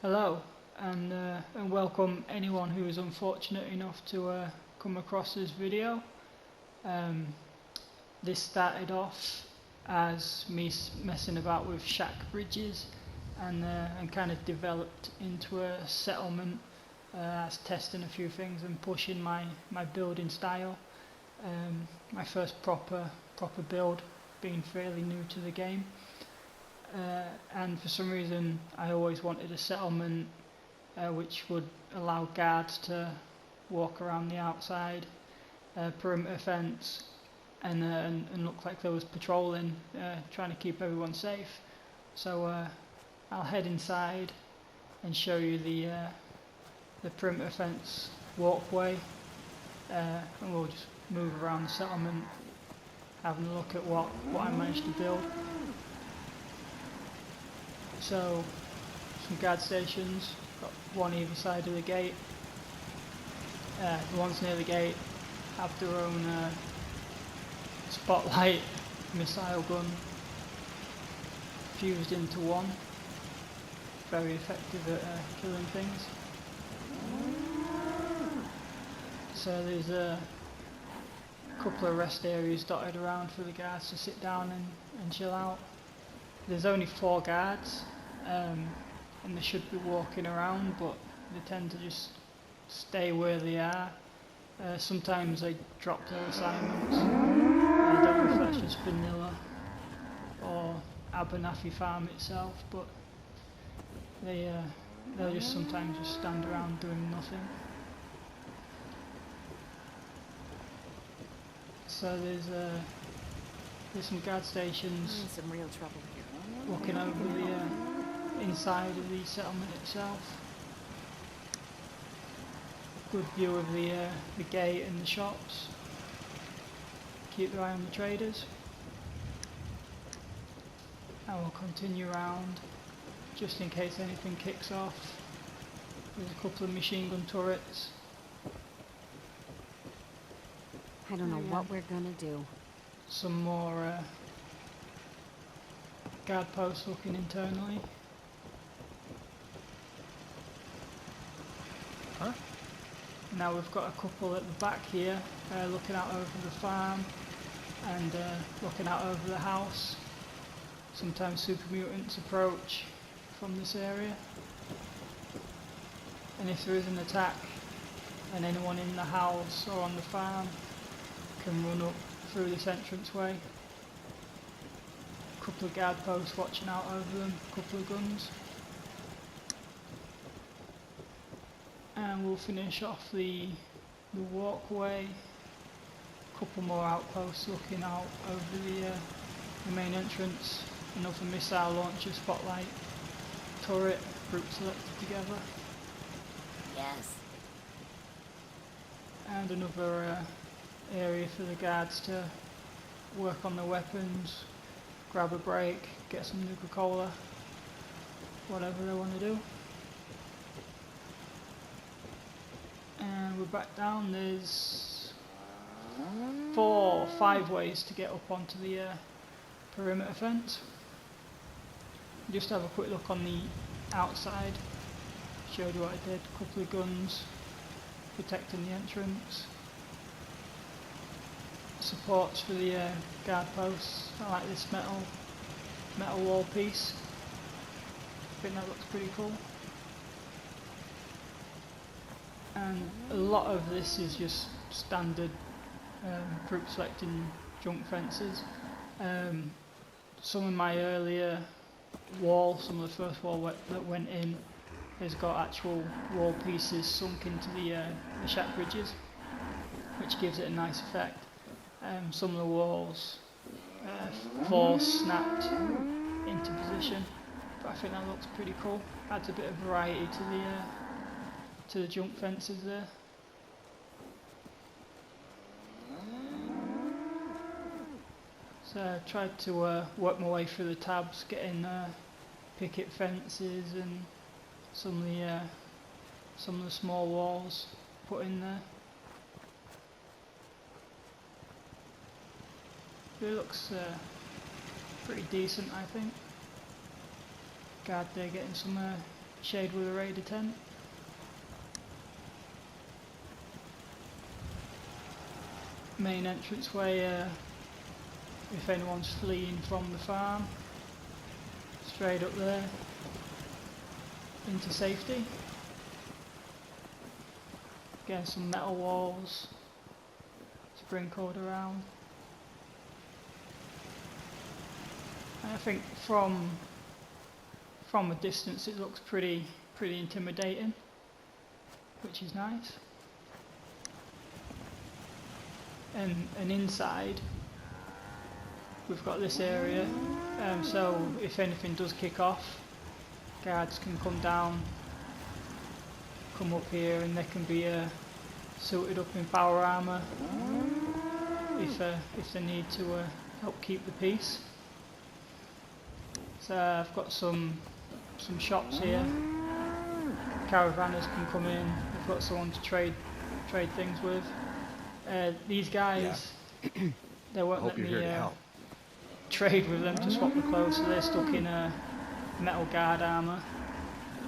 Hello, and welcome anyone who is unfortunate enough to come across this video. This started off as me messing about with shackbridges and kind of developed into a settlement as testing a few things and pushing my building style. My first proper build, being fairly new to the game. And for some reason I always wanted a settlement which would allow guards to walk around the outside, perimeter fence, and look like they was patrolling, trying to keep everyone safe. So I'll head inside and show you the perimeter fence walkway, and we'll just move around the settlement, having a look at what I managed to build. So, some guard stations, got one either side of the gate. The ones near the gate have their own spotlight missile gun fused into one. Very effective at killing things. So there's a couple of rest areas dotted around for the guards to sit down and chill out. There's only 4 guards, and they should be walking around, but they tend to just stay where they are. Sometimes they drop their assignments. I don't know if that's just vanilla or Abernathy Farm itself, but they'll just sometimes just stand around doing nothing. So there's some guard stations. In some real trouble here. Looking over the inside of the settlement itself. Good view of the gate and the shops. Keep your eye on the traders. I will continue around just in case anything kicks off. There's a couple of machine gun turrets. I don't know what we're gonna do. Some more guard posts looking internally. Huh? Now we've got a couple at the back here, looking out over the farm and looking out over the house. Sometimes super mutants approach from this area, and if there is an attack and anyone in the house or on the farm can run up through this entranceway. A couple of guard posts watching out over them, a couple of guns. And we'll finish off the walkway. A couple more outposts looking out over the main entrance. Another missile launcher spotlight turret, group selected together. Yes. And another area for the guards to work on their weapons, grab a break, get some Nuka-Cola, whatever they want to do. And we're back down. There's 4 or 5 ways to get up onto the perimeter fence. Just have a quick look on the outside. Showed you what I did. A couple of guns protecting the entrance. Supports for the guard posts. I like this metal wall piece. I think that looks pretty cool. And a lot of this is just standard group selecting junk fences. Some of my earlier wall, some of the first wall that went in, has got actual wall pieces sunk into the shack bridges, which gives it a nice effect. Some of the walls force snapped into position, but I think that looks pretty cool. Adds a bit of variety to the jump fences there. So I tried to work my way through the tabs, getting picket fences and some of the small walls put in there. It looks pretty decent, I think. Guard there getting some shade with a raider tent. Main entranceway, if anyone's fleeing from the farm, straight up there into safety. Again, some metal walls sprinkled around. And I think from a distance it looks pretty intimidating, which is nice. And inside we've got this area, so if anything does kick off, guards can come down, come up here, and they can be suited up in power armour if they need to help keep the peace. So I've got some shops here. Caravanners can come in. I've got someone to trade things with. These guys, they won't let me trade with them to swap the clothes, so they're stuck in metal guard armour.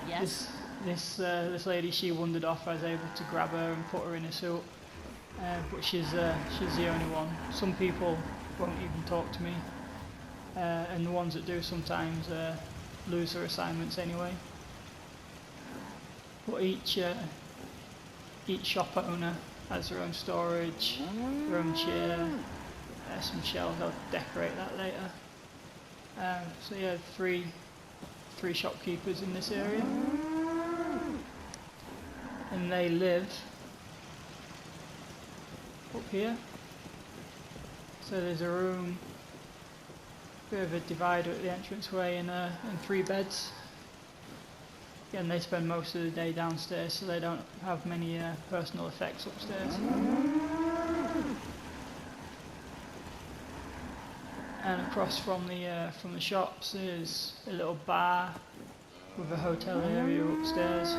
Yes. This lady, she wandered off. I was able to grab her and put her in a suit, but she's the only one. Some people won't even talk to me, and the ones that do sometimes lose their assignments anyway. But each shop owner has their own storage, their own chair, some shelves. I'll decorate that later. So yeah, three shopkeepers in this area, and they live up here. So there's a room, bit of a divider at the entranceway, and 3 beds. Again, they spend most of the day downstairs, so they don't have many personal effects upstairs. And across from the shops is a little bar with a hotel area upstairs.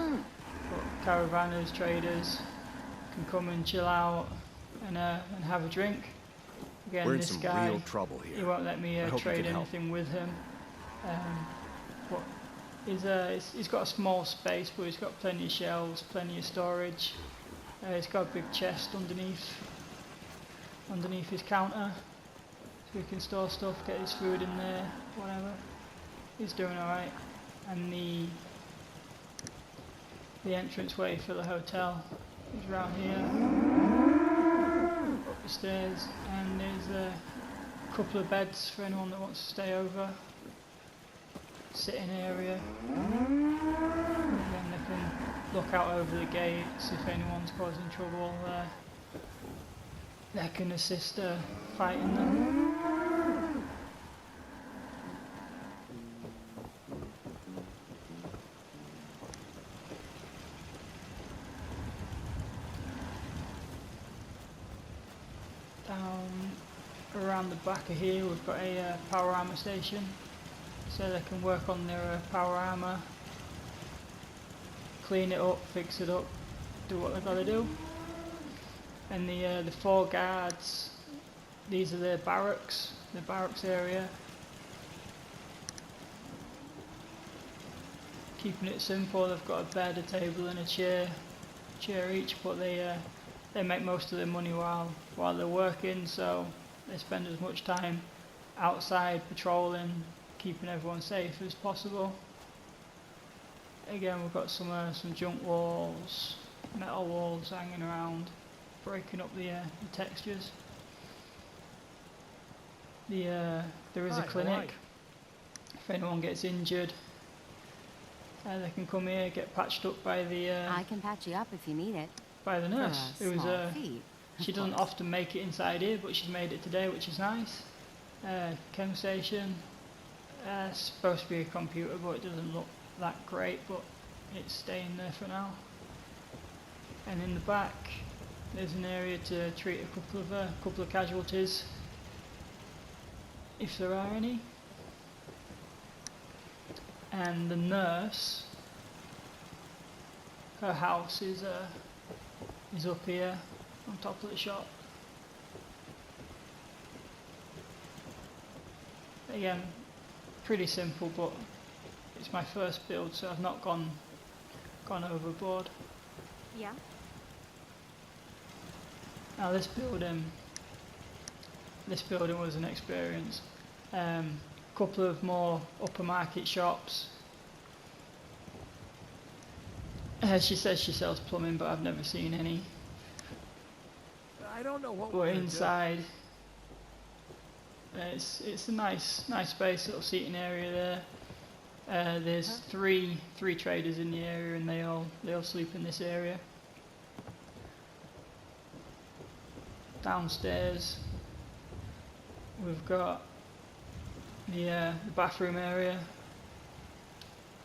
But caravanners, traders can come and chill out and have a drink. Again, We're in this some guy, real trouble here. he won't let me trade help. anything with him. But he's got a small space, but he's got plenty of shelves, plenty of storage. He's got a big chest underneath his counter, so he can store stuff, get his food in there, whatever. He's doing alright. And the entranceway for the hotel is around here, up the stairs, and there's a couple of beds for anyone that wants to stay over. Sitting area, and then they can look out over the gates if anyone's causing trouble. They can assist fighting them. Down around the back of here we've got a power armor station, so they can work on their power armor, clean it up, fix it up, do what they've got to do. And the 4 guards, these are their barracks, the barracks area. Keeping it simple, they've got a bed, a table and a chair each, but they make most of their money while they're working, so they spend as much time outside patrolling, keeping everyone safe as possible. Again, we've got some junk walls, metal walls hanging around, breaking up the textures. There is a clinic. If anyone gets injured, they can come here, get patched up by the I can patch you up if you need it. by the nurse. For a small fee, She of doesn't course. often make it inside here, but she's made it today, which is nice. Chem station. It's supposed to be a computer, but it doesn't look that great, but it's staying there for now. And in the back, there's an area to treat a couple of casualties, if there are any. And the nurse, her house is up here on top of the shop. Again, pretty simple, but it's my first build, so I've not gone gone overboard. Yeah? Now this building was an experience. Couple of more upper market shops. She says she sells plumbing, but I've never seen any. I don't know what But we're gonna inside, it's a nice space, little seating area there. There's three traders in the area, and they all sleep in this area. Downstairs, we've got the bathroom area.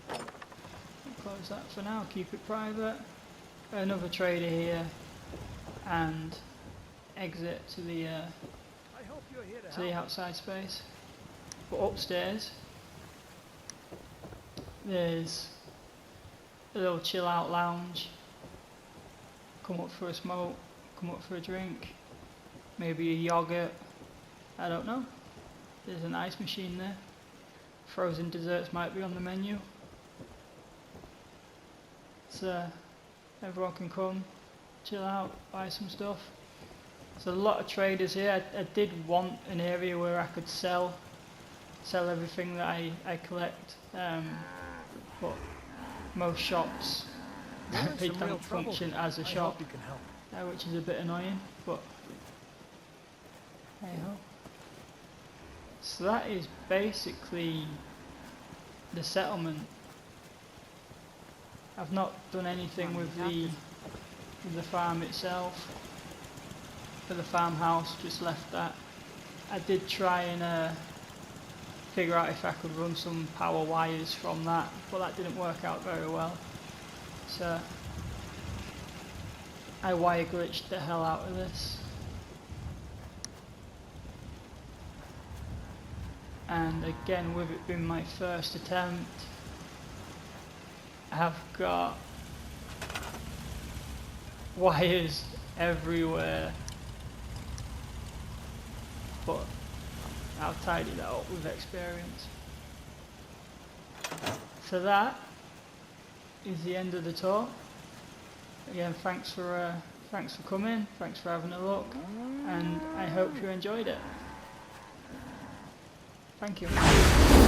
I'll close that for now, keep it private. Another trader here, and exit to the I hope you're here to the help. outside space. But upstairs, there's a little chill out lounge. Come up for a smoke, come up for a drink, maybe a yogurt, I don't know. There's an ice machine there. Frozen desserts might be on the menu. So everyone can come, chill out, buy some stuff. There's a lot of traders here. I did want an area where I could sell everything that I collect, but most shops We're in they some real don't trouble function here. as a I shop, hope you can help. which is a bit annoying, but hey ho. So that is basically the settlement. I've not done anything with the farm itself. For the farmhouse, just left that. I did try and figure out if I could run some power wires from that, but that didn't work out very well. So I wire glitched the hell out of this. And again, with it being my first attempt, I've got wires everywhere, but I'll tidy that up with experience. So that is the end of the tour. Again, thanks for coming, thanks for having a look, and I hope you enjoyed it. Thank you.